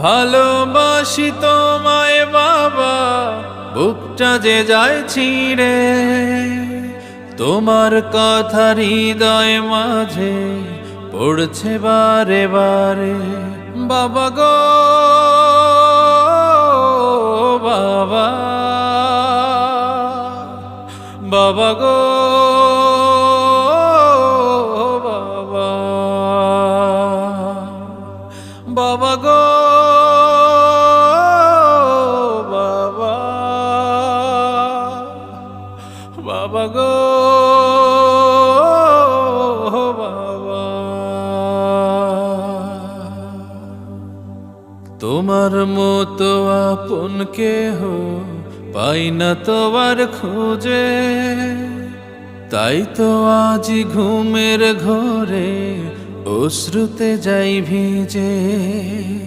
ভালোবাসি তোমায় বাবা, বুকটা যে যায় ছিঁড়ে, তোমার কথা হৃদয় মাঝে পড়ছে বারে বারে। বাবা গো বাবা, বাবা গো বাবা, বাবা গো বাবা, বাবা গো বাবা। তোমার মতো আপন কেহ পাই না তোমার খোঁজে, তাই তো আজ ঘুমের ঘরে অশ্রুতে যাই ভিজে।